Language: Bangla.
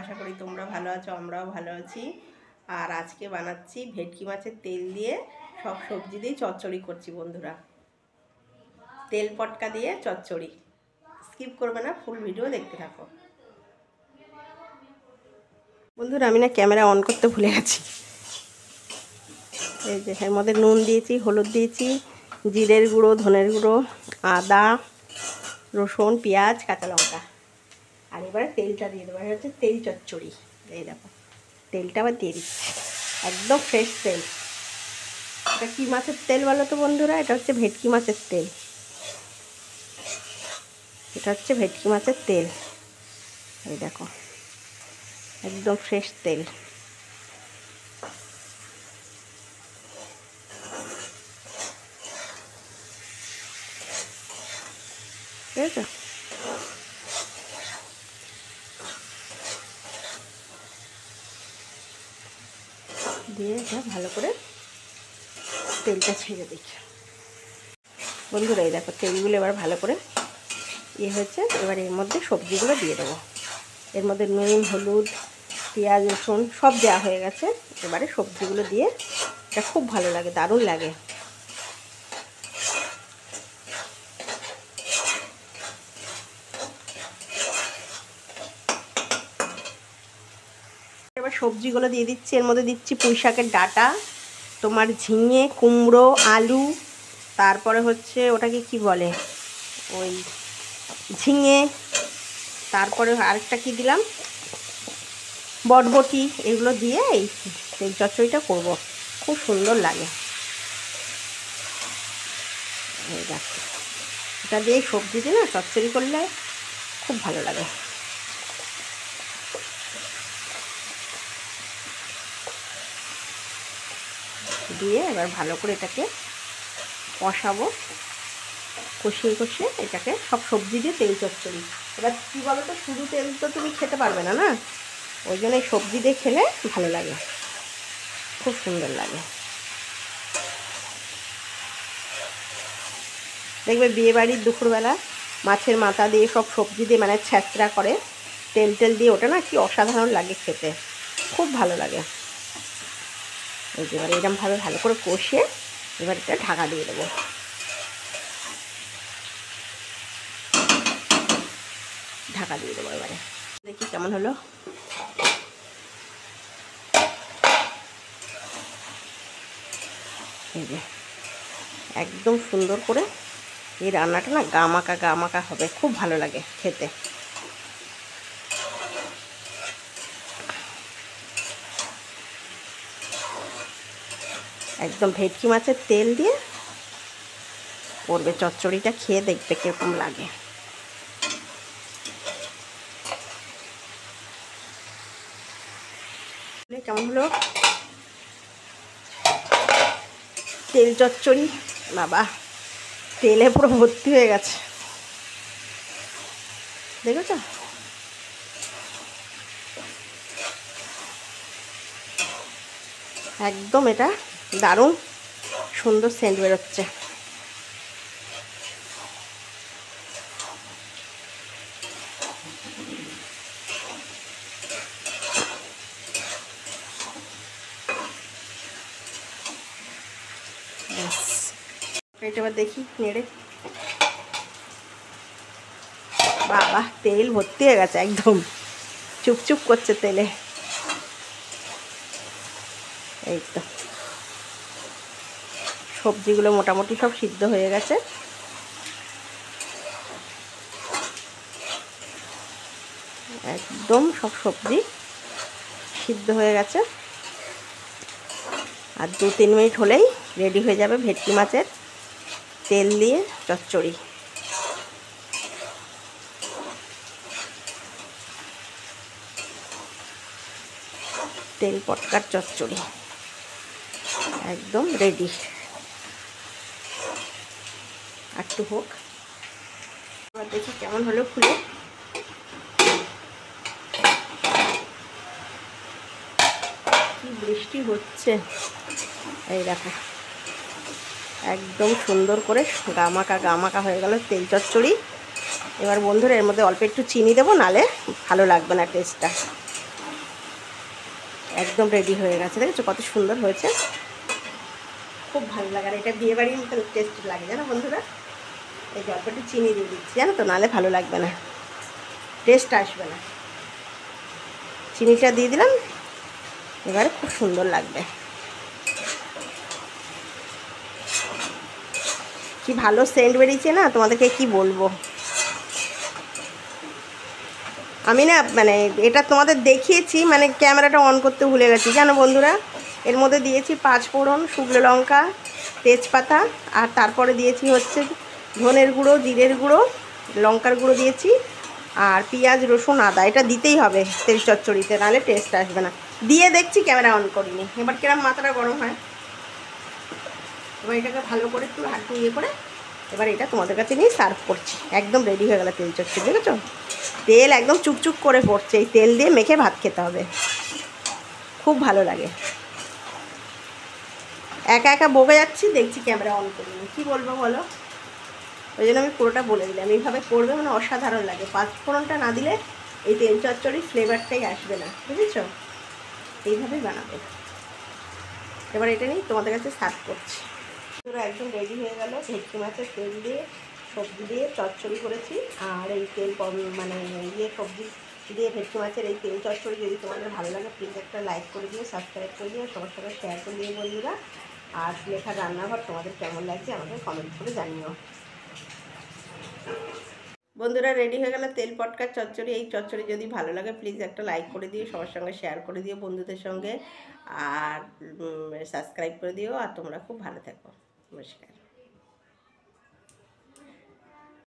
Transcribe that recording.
আশা করি তোমরা ভালো আছো, আমরাও ভালো আছি। আর আজকে বানাচ্ছি ভেটকি মাছের তেল দিয়ে সব সবজি দিয়ে চচ্চড়ি করছি বন্ধুরা। তেল পটকা দিয়ে চচ্চড়ি, স্কিপ করবে না, ফুল ভিডিও দেখতে থাকো বন্ধুরা। আমি না ক্যামেরা অন করতে ভুলে গেছি। এই যে এর মধ্যে নুন দিয়েছি, হলুদ দিয়েছি, জিরের গুঁড়ো, ধনের গুঁড়ো, আদা, রসুন, পেঁয়াজ, কাঁচা লঙ্কা। আর এবারে তেলটা দিয়ে দেবো, হচ্ছে তেল চচ্চড়ি। এই দেখো তেলটা আবার দিয়ে দিচ্ছি, একদম ফ্রেশ তেল। এটা কী মাছের তেল বলো তো বন্ধুরা? এটা হচ্ছে ভেটকি মাছের তেল। এটা হচ্ছে ভেটকি মাছের তেল। এই দেখো একদম ফ্রেশ তেল। ঠিক আছে, দিয়ে এটা ভালো করে তেলটা ছেড়ে দিচ্ছি বন্ধুরা। এই দেখো তেলগুলো এবার ভালো করে হয়েছে। এবার এর মধ্যে সবজিগুলো দিয়ে দেবো। এর মধ্যে নুন, হলুদ, পেঁয়াজ, রসুন সব দেওয়া হয়ে গেছে। এবারে সবজিগুলো দিয়ে এটা খুব ভালো লাগে, দারুণ লাগে। এবার সবজিগুলো দিয়ে দিচ্ছি। এর মধ্যে দিচ্ছি পুঁই শাকের ডাঁটা, তোমার ঝিঙে, কুমড়ো, আলু, তারপরে হচ্ছে ওটাকে কি বলে, ওই ঝিঙে, তারপরে আরেকটা কি দিলাম, বটবটি। এগুলো দিয়ে এই তেল চচ্চড়িটা করবো, খুব সুন্দর লাগে। এই দেখো এটা দিয়ে সবজি দিয়ে না চচ্চড়ি করলে খুব ভালো লাগে। দিয়ে এবার ভালো করে এটাকে কষাবো, কষিয়ে কষিয়ে এটাকে সব সবজি দিয়ে তেল চচ্চড়ি। এবার কী বলো তো, শুধু তেল তো তুমি খেতে পারবে না, না? ওই জন্য এই সবজি দিয়ে খেলে ভালো লাগে, খুব সুন্দর লাগে। দেখবে বিয়েবাড়ির দুপুরবেলা মাছের মাথা দিয়ে সব সবজি দিয়ে মানে ছ্যাঁচড়া করে তেল তেল দিয়ে, ওটা না কি অসাধারণ লাগে খেতে, খুব ভালো লাগে। এই যে এবার এরকমভাবে ভালো করে কষিয়ে এবার এটা ঢাকা দিয়ে দেবো। ঢাকা দিয়ে দেবো। এবারে দেখি কেমন হলো। এই যে একদম সুন্দর করে এই রান্নাটা না গামাকা গামাকা হবে, খুব ভালো লাগে খেতে। একদম ভেটকি মাছের তেল দিয়ে করবে চচ্চড়িটা, খেয়ে দেখবে কীরকম লাগে। কেমন হলো তেল চচ্চড়ি? বাবা তেলে পুরো ভর্তি হয়ে গেছে, দেখেছ? একদম এটা দারুণ সুন্দর সেন্ট বেরোচ্ছে। এটা এবার দেখি নেড়ে। বাবা তেল ভর্তি হয়ে গেছে, একদম চুপচুপ করছে তেলে। এই তো সবজিগুলো মোটামুটি সব সিদ্ধ হয়ে গেছে। একদম সব সবজি সিদ্ধ হয়ে গেছে। আর 2-3 মিনিট হলেই রেডি হয়ে যাবে ভেটকি মাছের তেল দিয়ে চচ্চড়ি। তেল পটকার চচ্চড়ি একদম রেডি। একটু হোক, এবার দেখি কেমন হলো খুলে। কি বৃষ্টি হচ্ছে, এই দেখো একদম সুন্দর করে গামাকা গামাকা হয়ে গেল তেল চচ্চড়ি। এবার বন্ধুরা এর মধ্যে অল্প একটু চিনি দেবো, নালে ভালো লাগবে না টেস্টটা। একদম রেডি হয়ে গেছে, দেখেছো কত সুন্দর হয়েছে, খুব ভালো লাগে। আর এটা বিয়েবাড়ির মতো টেস্ট লাগে জানো বন্ধুরা। এই যে অল্প একটু চিনি দিয়ে দিচ্ছি জানো তো, নাহলে ভালো লাগবে না, টেস্ট আসবে না। চিনিটা দিয়ে দিলাম, এবারে খুব সুন্দর লাগবে। কি ভালো সেন্ট বেরিয়েছে না, তোমাদেরকে কি বলবো। আমি না মানে এটা তোমাদের দেখিয়েছি, মানে ক্যামেরাটা অন করতে ভুলে গেছি জানো বন্ধুরা। এর মধ্যে দিয়েছি 5 ফোড়ন, শুকনো লঙ্কা, তেজপাতা, আর তারপরে দিয়েছি হচ্ছে ধনের গুঁড়ো, জিরের গুঁড়ো, লঙ্কার গুঁড়ো দিয়েছি, আর পেঁয়াজ, রসুন, আদা। এটা দিতেই হবে তেল চচ্চড়িতে, নাহলে টেস্ট আসবে না। দিয়ে দেখছি, ক্যামেরা অন করিনি। এবার কিরম মাথাটা গরম হয়। এবার এটাকে ভালো করে একটু হাঁটু ইয়ে করে এবার এটা তোমাদের কাছে নিয়ে সার্ভ করছি। একদম রেডি হয়ে গেল তেল চচ্চড়ি, দেখেছো তেল একদম চুকচুক করে পড়ছে। এই তেল দিয়ে মেখে ভাত খেতে হবে, খুব ভালো লাগে। একা একা বকে যাচ্ছি, দেখছি ক্যামেরা অন করিনি, কী বলবো বলো। ওই জন্য আমি পুরোটা বলে দিলাম, এইভাবে করবে মানে অসাধারণ লাগে। 5 ফোড়নটা না দিলে এই তেল চচ্চড়ির ফ্লেভারটাই আসবে না, বুঝেছো। এইভাবেই বানাবে। এবার এটা নিয়ে তোমাদের কাছে সার্ভ করছি। পুরো একদম রেডি হয়ে গেল। ভেটকি মাছের তেল দিয়ে সবজি দিয়ে চচ্চড়ি করেছি। আর এই তেল মানে সবজি দিয়ে ভেটকি মাছের এই তেল চচ্চড়ি যদি তোমাদের ভালো লাগে, প্লিজ একটা লাইক করে দিও, সাবস্ক্রাইব করে দিও, সবার সঙ্গে শেয়ার করে দিও বন্ধুরা। আর লেখার রান্নাঘর তোমাদের কেমন লাগছে আমাকে কমেন্ট করে জানিও। বন্ধুরা রেডি হয়ে গেল তেল পটকার চচ্চড়ি। এই চচ্চড়ি যদি ভালো লাগে প্লিজ একটা লাইক করে দিও, সবার সঙ্গে শেয়ার করে দিও বন্ধুদের সঙ্গে, আর সাবস্ক্রাইব করে দিও। আর তোমরা খুব ভালো থেকো। নমস্কার।